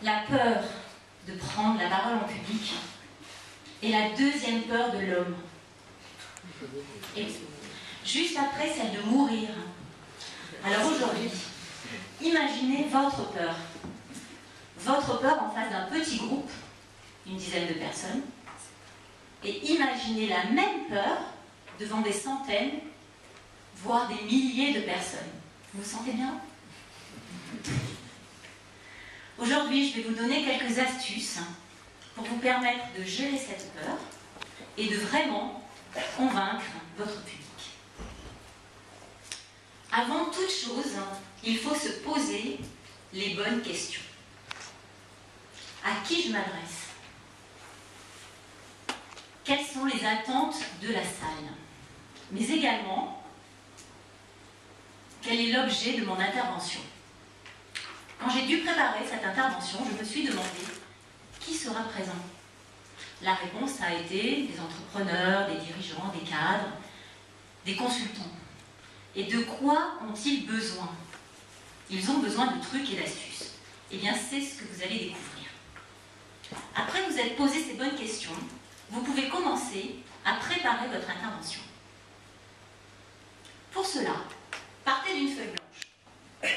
La peur de prendre la parole en public est la deuxième peur de l'homme. Et juste après, celle de mourir. Alors aujourd'hui, imaginez votre peur. Votre peur en face d'un petit groupe, une dizaine de personnes, et imaginez la même peur devant des centaines, voire des milliers de personnes. Vous vous sentez bien? Aujourd'hui, je vais vous donner quelques astuces pour vous permettre de gérer cette peur et de vraiment convaincre votre public. Avant toute chose, il faut se poser les bonnes questions. À qui je m'adresse? Quelles sont les attentes de la salle? Mais également, quel est l'objet de mon intervention? Quand j'ai dû préparer cette intervention, je me suis demandé qui sera présent. La réponse a été des entrepreneurs, des dirigeants, des cadres, des consultants. Et de quoi ont-ils besoin? Ils ont besoin de trucs et d'astuces. Eh bien, c'est ce que vous allez découvrir. Après vous êtes posé ces bonnes questions, vous pouvez commencer à préparer votre intervention. Pour cela, partez d'une feuille blanche.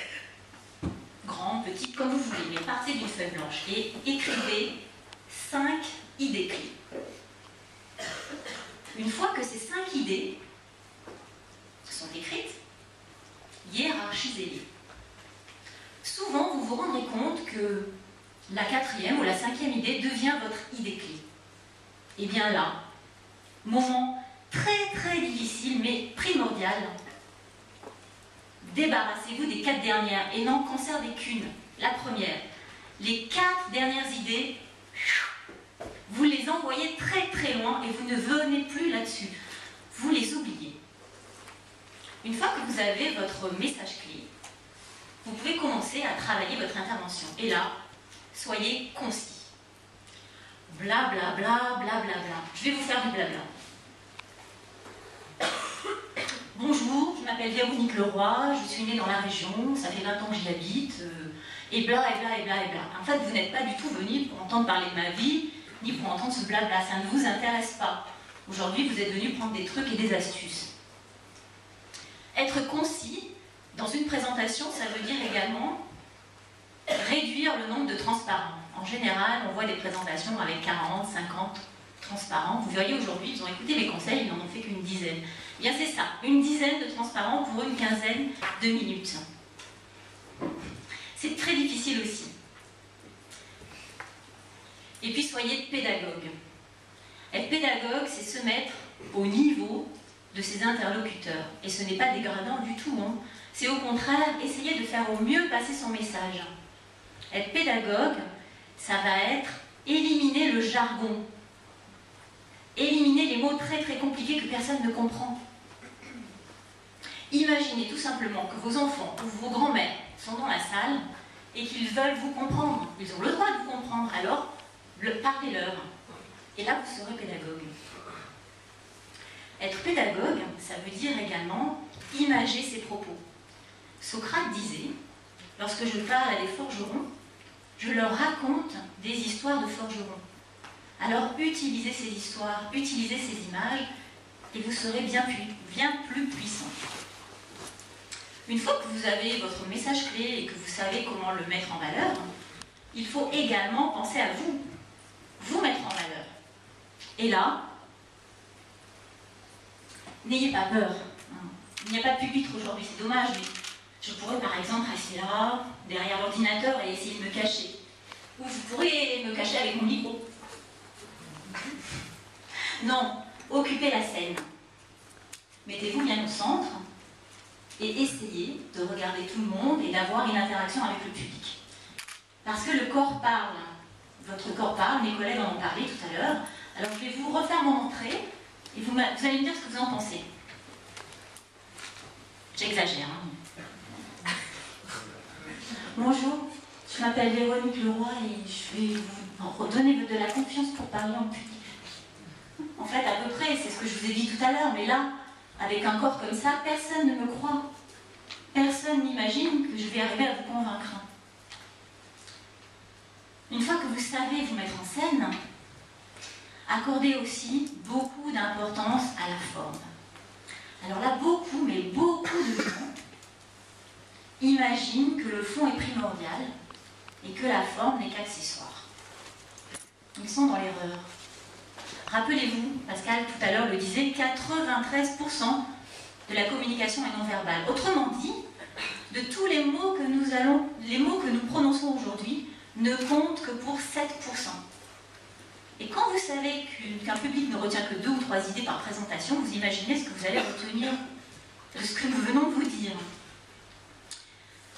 Grande, petite, comme vous voulez, mais partez d'une feuille blanche et écrivez 5 idées clés. Une fois que ces 5 idées sont écrites, hiérarchisez-les. Souvent, vous vous rendrez compte que la 4e ou la 5e idée devient votre idée clé. Et bien là, moment très difficile mais primordial, débarrassez-vous des 4 dernières et n'en conservez qu'une, la première. Les 4 dernières idées, vous les envoyez très loin et vous ne venez plus là-dessus. Vous les oubliez. Une fois que vous avez votre message clé, vous pouvez commencer à travailler votre intervention. Et là, soyez concis. Blablabla, blablabla. Je vais vous faire du blabla. Bonjour, je m'appelle Véronique Leroy, je suis née dans la région, ça fait 20 ans que j'y habite, et bla, et bla, et bla, et bla. En fait, vous n'êtes pas du tout venu pour entendre parler de ma vie, ni pour entendre ce blabla, ça ne vous intéresse pas. Aujourd'hui, vous êtes venu prendre des trucs et des astuces. Être concis dans une présentation, ça veut dire également réduire le nombre de transparents. En général, on voit des présentations avec 40, 50 transparents. Vous voyez, aujourd'hui, ils ont écouté mes conseils, ils n'en ont fait qu'une dizaine. Eh bien, c'est ça, une dizaine de transparents pour une quinzaine de minutes. C'est très difficile aussi. Et puis, soyez pédagogue. Être pédagogue, c'est se mettre au niveau de ses interlocuteurs. Et ce n'est pas dégradant du tout, hein. C'est au contraire essayer de faire au mieux passer son message. Être pédagogue, ça va être éliminer le jargon. Éliminer les mots très compliqués que personne ne comprend. Imaginez tout simplement que vos enfants ou vos grands-mères sont dans la salle et qu'ils veulent vous comprendre. Ils ont le droit de vous comprendre, alors parlez-leur. Et là, vous serez pédagogue. Être pédagogue, ça veut dire également imager ses propos. Socrate disait, lorsque je parle à des forgerons, je leur raconte des histoires de forgerons. Alors utilisez ces histoires, utilisez ces images, et vous serez bien plus puissant. Une fois que vous avez votre message clé et que vous savez comment le mettre en valeur, il faut également penser à vous mettre en valeur. Et là, n'ayez pas peur. Il n'y a pas de pupitre aujourd'hui, c'est dommage, mais je pourrais par exemple rester là, derrière l'ordinateur et essayer de me cacher. Ou vous pourrez me cacher avec mon micro. Non, occupez la scène. Mettez-vous bien au centre et essayez de regarder tout le monde et d'avoir une interaction avec le public. Parce que le corps parle. Votre corps parle, mes collègues en ont parlé tout à l'heure. Alors je vais vous refaire mon entrée et vous allez me dire ce que vous en pensez. J'exagère, hein. Bonjour, je m'appelle Véronique Leroy et je vais vous redonner de la confiance pour parler en public. En fait, à peu près, c'est ce que je vous ai dit tout à l'heure, mais là, avec un corps comme ça, personne ne me croit. Personne n'imagine que je vais arriver à vous convaincre. une fois que vous savez vous mettre en scène, accordez aussi beaucoup d'importance à la forme. Alors là, beaucoup, mais beaucoup de gens imaginent que le fond est primordial et que la forme n'est qu'accessoire. Ils sont dans l'erreur. Rappelez-vous, Pascal tout à l'heure le disait, 93% de la communication est non verbale. Autrement dit, de tous les mots que nous prononçons aujourd'hui ne comptent que pour 7%. Et quand vous savez qu'un public ne retient que 2 ou 3 idées par présentation, vous imaginez ce que vous allez retenir de ce que nous venons de vous dire.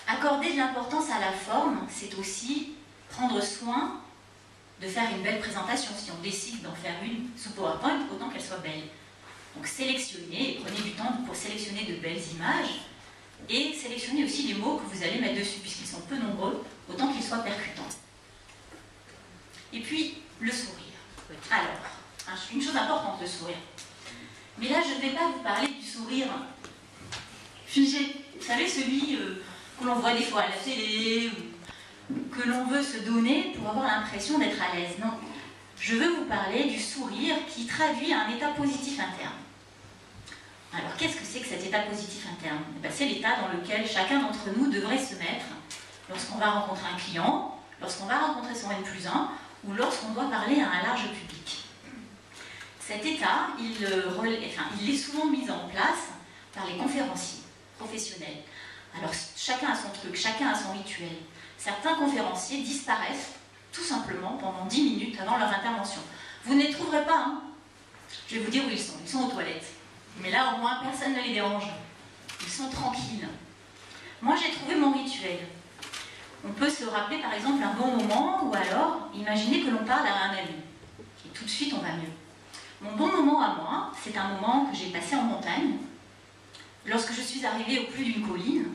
Accorder de l'importance à la forme, c'est aussi prendre soin de faire une belle présentation. Si on décide d'en faire une sous PowerPoint, autant qu'elle soit belle. Donc sélectionnez, et prenez du temps pour sélectionner de belles images, et sélectionnez aussi les mots que vous allez mettre dessus, puisqu'ils sont peu nombreux, autant qu'ils soient percutants. Et puis, le sourire. Alors, une chose importante, le sourire. Mais là, je ne vais pas vous parler du sourire figé. Vous savez, celui que l'on voit des fois à la télé, ou que l'on veut se donner pour avoir l'impression d'être à l'aise. Non. Je veux vous parler du sourire qui traduit un état positif interne. Alors, qu'est-ce que c'est que cet état positif interne? C'est l'état dans lequel chacun d'entre nous devrait se mettre lorsqu'on va rencontrer un client, lorsqu'on va rencontrer son N+1, ou lorsqu'on doit parler à un large public. Cet état, il est souvent mis en place par les conférenciers professionnels. Alors, chacun a son truc, chacun a son rituel. Certains conférenciers disparaissent tout simplement pendant 10 minutes avant leur intervention. Vous ne les trouverez pas, hein. Je vais vous dire où ils sont aux toilettes. Mais là, au moins, personne ne les dérange. Ils sont tranquilles. Moi, j'ai trouvé mon rituel. On peut se rappeler, par exemple, un bon moment, ou alors, imaginer que l'on parle à un ami. Et tout de suite, on va mieux. Mon bon moment à moi, c'est un moment que j'ai passé en montagne, lorsque je suis arrivée au plus d'une colline.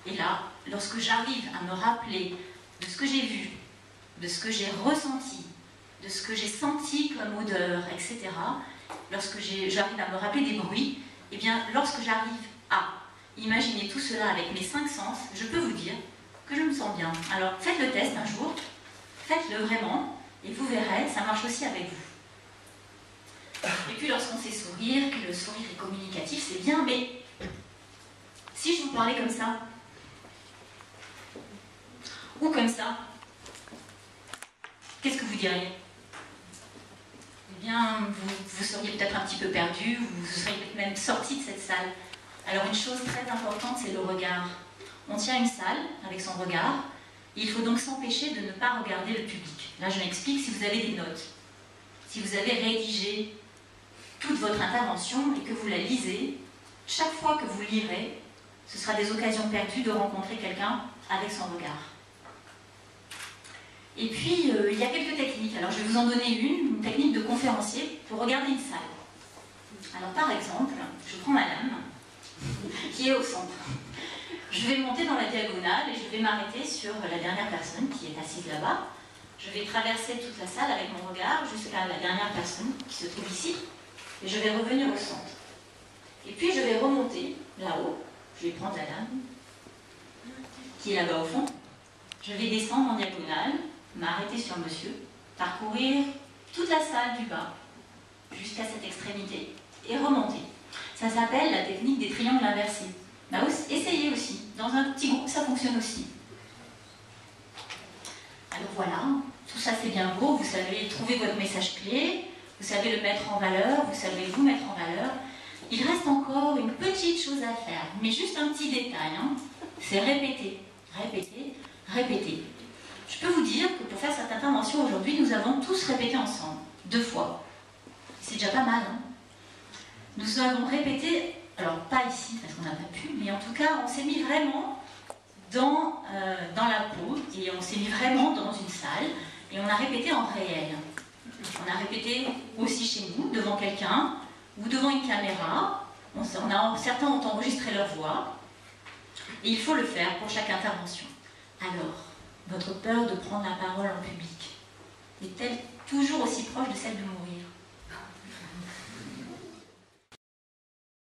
Et là, lorsque j'arrive à me rappeler de ce que j'ai vu, de ce que j'ai ressenti, de ce que j'ai senti comme odeur, etc., lorsque j'arrive à me rappeler des bruits, eh bien, lorsque j'arrive à imaginer tout cela avec mes 5 sens, je peux vous dire que je me sens bien. Alors, faites le test un jour, faites-le vraiment, et vous verrez, ça marche aussi avec vous. Et puis, lorsqu'on sait sourire, que le sourire est communicatif, c'est bien, mais si je vous parlais comme ça, ou comme ça, qu'est-ce que vous diriez? Eh bien, vous seriez peut-être un petit peu perdu, vous seriez peut-être même sorti de cette salle. Alors une chose très importante, c'est le regard. On tient une salle avec son regard, et il faut donc s'empêcher de ne pas regarder le public. Là, je m'explique, si vous avez des notes, si vous avez rédigé toute votre intervention et que vous la lisez, chaque fois que vous lirez, ce sera des occasions perdues de rencontrer quelqu'un avec son regard. Et puis, il y a quelques techniques. Alors, je vais vous en donner une technique de conférencier pour regarder une salle. Alors, par exemple, je prends madame, qui est au centre. Je vais monter dans la diagonale et je vais m'arrêter sur la dernière personne qui est assise là-bas. Je vais traverser toute la salle avec mon regard jusqu'à la dernière personne qui se trouve ici. Et je vais revenir au centre. Et puis, je vais remonter là-haut. Je vais prendre la dame, qui est là-bas au fond. Je vais descendre en diagonale, m'arrêter sur monsieur, parcourir toute la salle du bas jusqu'à cette extrémité et remonter. Ça s'appelle la technique des triangles inversés. Bah, essayez aussi. Dans un petit groupe, ça fonctionne aussi. Alors voilà, tout ça c'est bien beau. Vous savez trouver votre message clé, vous savez le mettre en valeur, vous savez vous mettre en valeur. Il reste encore une petite chose à faire, mais juste un petit détail, hein. C'est répéter, répéter, répéter. Je peux vous dire que pour faire cette intervention aujourd'hui, nous avons tous répété ensemble, 2 fois. C'est déjà pas mal, hein. Nous avons répété, alors pas ici parce qu'on n'a pas pu, mais en tout cas, on s'est mis vraiment dans la peau et on s'est mis vraiment dans une salle et on a répété en réel. On a répété aussi chez nous, devant quelqu'un ou devant une caméra. Certains ont enregistré leur voix et il faut le faire pour chaque intervention. Alors, votre peur de prendre la parole en public est-elle toujours aussi proche de celle de mourir?